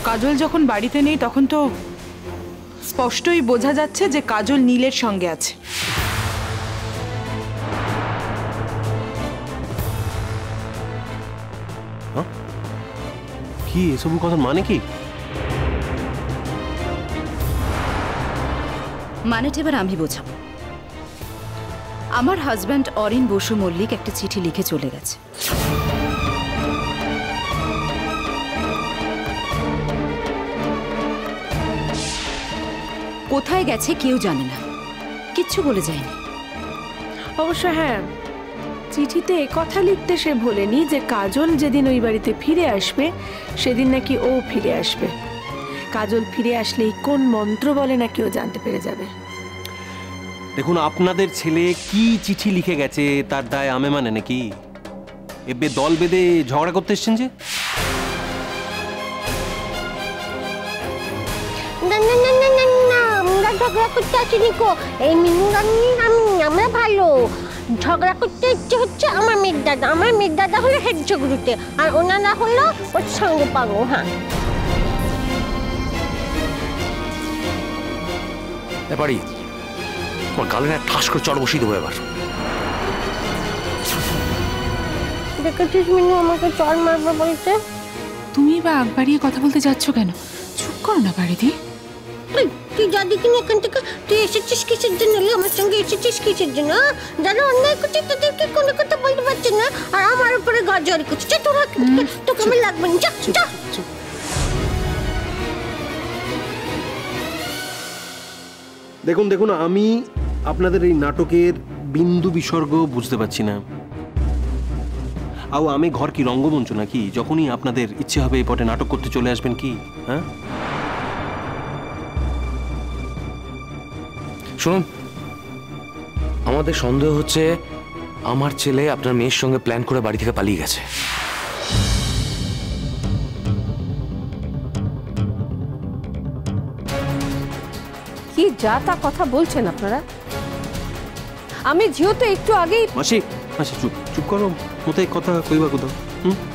কাজল যখন বাড়িতে নেই তখন তো স্পষ্টই বোঝা যাচ্ছে যে কাজল নীলের সঙ্গে আছে। কি এসব কথা মানে কি? মানেটা এবার আমি বোঝাবো। আমার হাজব্যান্ড অরিন বসু মল্লিক একটা চিঠি লিখে চলে গেছে। কোথায় গেছে কেউ জানে না, কিচ্ছু বলে যায়নি। অবশ্য হ্যাঁ, চিঠিতে কথা লিখতে সে ভোলেনি যে কাজল যেদিন ওই বাড়িতে ফিরে আসবে সেদিন নাকি ও ফিরে আসবে। কাজল ফিরে আসলেই কোন মন্ত্র বলে না কেউ জানতে পেরে যাবে। দেখুন, আপনাদের ছেলে কি চিঠি লিখে গেছে তার দায় আমি মানে নাকি? এবে দল বেঁধে ঝগড়া করতে এসছেন যে? না না না না না না, আমরা ঝগড়া করতে আসিনি কো। এই মিনু আমরা ভালো। ঝগড়া করতে ইচ্ছে হচ্ছে আমার মেয়ের দাদা। আমার মেয়ের দাদা হলো হেড ঝগড়ুতে, আর ওনারা হলো ওর সঙ্গে পাবো। হ্যাঁ, এবারই তোমার গালে না ঠাস করে চড় বসিয়ে দেবো এবার। দেখেছিস মিনু আমাকে চড় মারবে বলতে? তুমি বা আগ বাড়িয়ে কথা বলতে যাচ্ছ কেন? চুপ করো না বাড়িদি। তুই যা দেখিনি এখান থেকে। তুই এসেছিস কিসের জন্য? আমার সঙ্গে এসেছিস কিসের জন্য? যারা অন্যায় করছে তাদেরকে কোনো কথা বলতে পারছে না, আর আমার উপরে গজরি করছে। তোরা তোকে আমি লাগবে না। দেখুন দেখুন, আমি আপনাদের এই নাটকের বিন্দু বিসর্গ বুঝতে পারছি না। আও আমি ঘর কি রঙ্গমঞ্চ নাকি? যখনই আপনাদের ইচ্ছে হবে এই পটে নাটক করতে চলে আসবেন কি? হ্যাঁ শুনুন, আমাদের সন্দেহ হচ্ছে আমার ছেলে আপনার মেয়ের সঙ্গে প্ল্যান করে বাড়ি থেকে পালিয়ে গেছে। কি যা তা কথা বলছেন আপনারা? আমি জিও তো একটু আগেই। মাসি মাসি চুপ চুপ করো, কোথায় কথা কইবা কোথাও?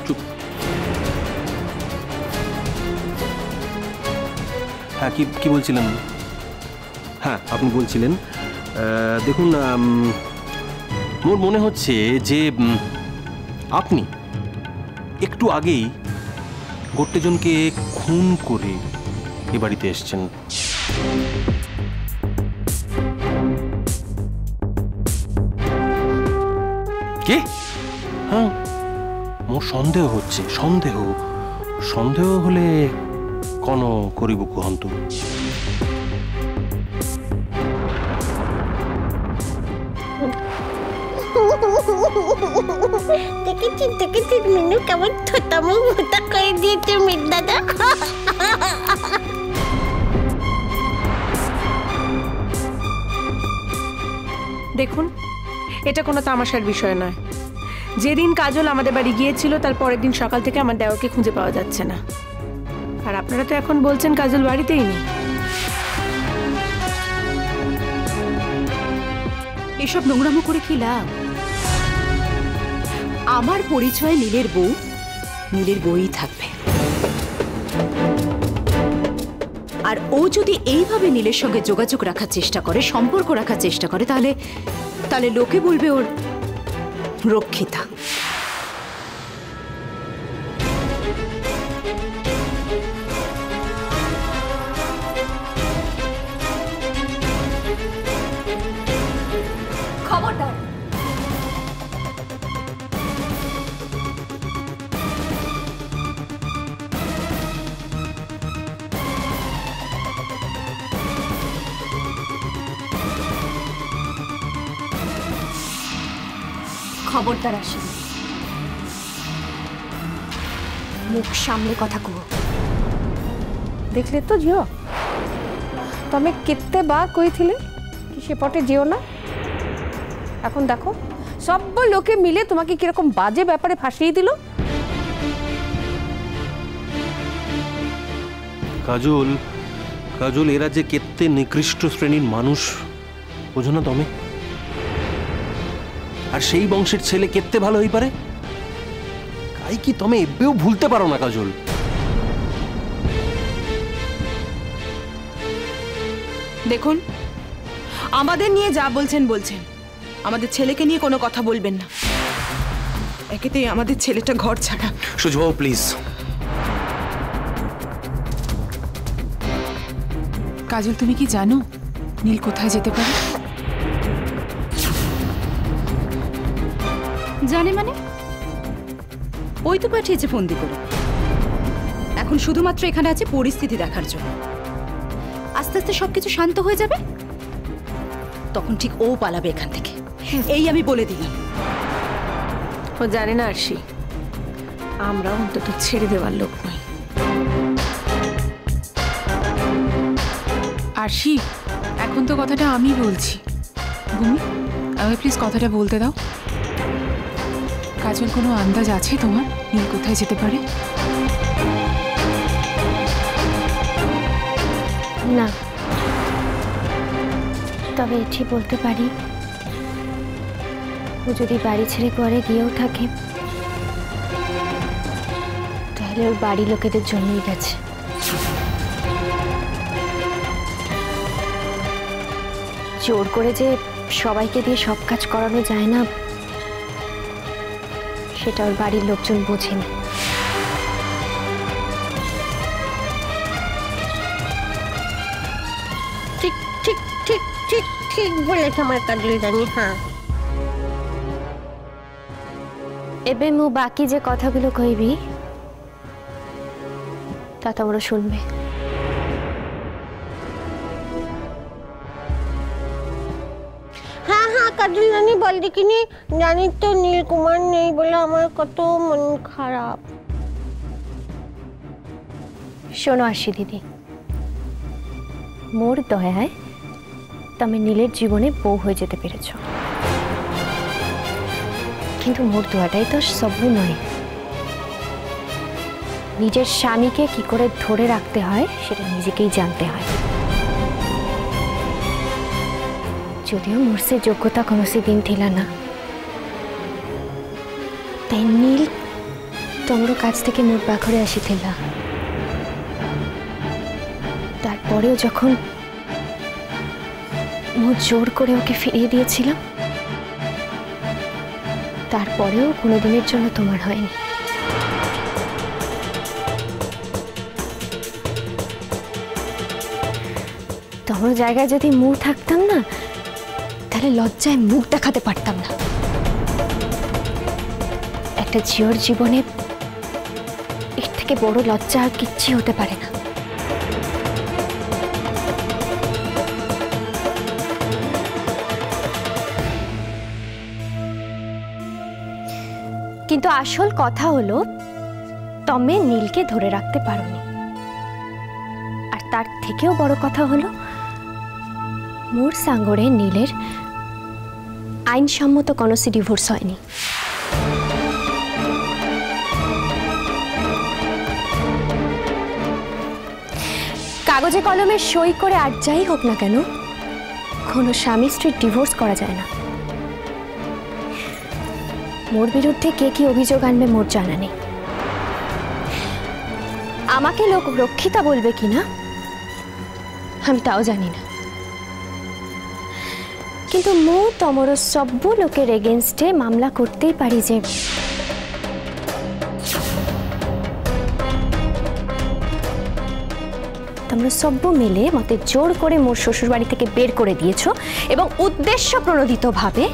চুপ। হ্যাঁ, কি কি বলছিলেন? হ্যাঁ, আপনি বলছিলেন। দেখুন, মোর মনে হচ্ছে যে আপনি একটু আগেই গোট্টেজনকে খুন করে এ বাড়িতে এসছেন। কি? হ্যাঁ, মোর সন্দেহ হচ্ছে। সন্দেহ হলে কোন করিব কুহন্ত। দেখেছিস মিনু কেমন থতামো ভোতা করে দিয়েছে মেয়ের দাদা। দেখুন, এটা কোনো তামাশার বিষয় নয়। যেদিন কাজল আমাদের বাড়ি গিয়েছিল তার পরের দিন সকাল থেকে আমার দেওরকে খুঁজে পাওয়া যাচ্ছে না। আর আপনারা তো এখন বলছেন কাজল বাড়িতেই নেই। এসব নোংরামো করে কি লাভ? আমার পরিচয় নীলের বউই থাকবে। আর ও যদি এইভাবে নীলের সঙ্গে যোগাযোগ রাখার চেষ্টা করে, সম্পর্ক রাখার চেষ্টা করে, তাহলে লোকে বলবে ওর রক্ষিতা। খবরদার! খবরদার আসেন, মুখ সামলে কথা কো। দেখলে তো ঝিও, তুমি কেতে বার কইছিলে কি সে পটে যেও না। এখন দেখো সব লোকে মিলে তোমাকে কিরকম বাজে ব্যাপারে ফাঁসিয়ে দিল। কাজল এরা যে কেতে নিকৃষ্ট শ্রেণীর মানুষ বোঝো না তুমি? আর সেই বংশের ছেলে কেতে ভালো হই পারে? কাই কি তুমি এবেও ভুলতে পারো না কাজল? দেখুন, আমাদের নিয়ে যা বলছেন বলছেন, আমাদের ছেলেকে নিয়ে কোনো কথা বলবেন না। একেতেই আমাদের ছেলেটা ঘর ছাড়া। সুজবাবু প্লিজ। কাজল, তুমি কি জানো নীল কোথায় যেতে পারে? জানে মানে? ওই তো পাঠিয়েছে ফন্দি করে। এখন শুধুমাত্র এখানে আছে পরিস্থিতি দেখার জন্য। আস্তে আস্তে সবকিছু শান্ত হয়ে যাবে, তখন ঠিক ও পালাবে এখান থেকে, এই আমি বলে দিলাম। ও জানে না আরশি, আমরা অন্তত ছেড়ে দেওয়ার লোক নই। আরশি, এখন তো কথাটা আমি বলছি। গুমি, আমাকে প্লিজ কথাটা বলতে দাও। কাজল, কোনো আন্দাজ আছে তোমার নীল কোথায় যেতে পারে? না, তবে এটি বলতে পারি, ও যদি বাড়ি ছেড়ে পরে গিয়েও থাকে, তাহলে ওর বাড়ি লোকেদের জন্যই গেছে। জোর করে যে সবাইকে দিয়ে সব কাজ করানো যায় না, সেটা ওর বাড়ির লোকজন বোঝেনি। ঠিক ঠিক ঠিক ঠিক ঠিক বলেছে আমার কাজল জানি। হ্যাঁ, এবে মু বাকি যে কথাগুলো কইবি তা তোমরা শুনবে। হ্যাঁ হ্যাঁ, কাজল জানি বল দেখিনি। জানি তো নীলকুমার নেই বলে আমার কত মন খারাপ। শোনো আরশি দিদি, মোর দয়ায় তুমি নীলের জীবনে বউ হয়ে যেতে পেরেছ, কিন্তু মোর দোয়াটাই তো সবু নয়। নিজের স্বামীকে কি করে ধরে রাখতে হয় সেটা নিজেকেই জানতে হয়। যদিও মোর সে যোগ্যতা কোনোসি দিন থিলা না, তাই নীল তোমর কাছ থেকে মোর পাখরে আসিথিলা। তারপরেও যখন মোর জোর করে ওকে ফিরিয়ে দিয়েছিলাম, তারপরেও কোনোদিনের জন্য তোমার হয়নি। তোমার জায়গায় যদি মুখ থাকতাম না, তাহলে লজ্জায় মুখ দেখাতে পারতাম না। একটা ঝিওর জীবনে এর থেকে বড় লজ্জা আর কিচ্ছু হতে পারে না। কিন্তু আসল কথা হলো, তুমি নীলকে ধরে রাখতে পারোনি। আর তার থেকেও বড় কথা হলো, মোর সাঙ্গরে নীলের আইনসম্মত কোনো ডিভোর্স হয়নি। কাগজে কলমে সই করে আর যাই হোক না কেন, কোনো স্বামী স্ত্রীর ডিভোর্স করা যায় না। মোর বিরুদ্ধে কে কি অভিযোগ আনবে মোর জানা নেই। আমাকে লোক রক্ষিতা বলবে কিনা আমি তাও জানি না, কিন্তু মু তোমার সবু লোকের এগেনস্টে মামলা করতেই পারি যে তোমরা সবু মিলে মতে জোর করে মোর শ্বশুর বাড়ি থেকে বের করে দিয়েছো এবং উদ্দেশ্য প্রণোদিতভাবে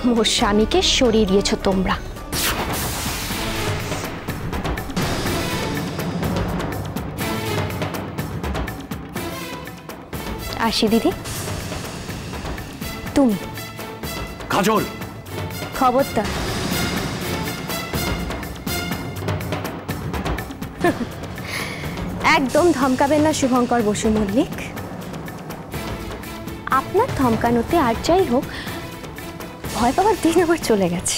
মোর স্বামীকে সরিয়ে দিয়েছো তোমরা। আশি দিদি, তুমি কাজল, খবরদার। একদম ধমকাবেন না শুভঙ্কর বসু মল্লিক। আপনার ধমকানোতে আর যাই হোক, ভয় পাওয়ার দিন আবার চলে গেছে।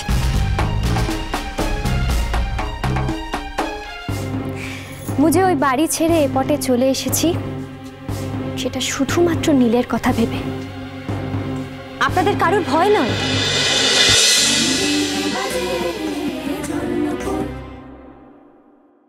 মুঝে ওই বাড়ি ছেড়ে এপটে চলে এসেছি, সেটা শুধুমাত্র নীলের কথা ভেবে। আপনাদের কারোর ভয় নয়,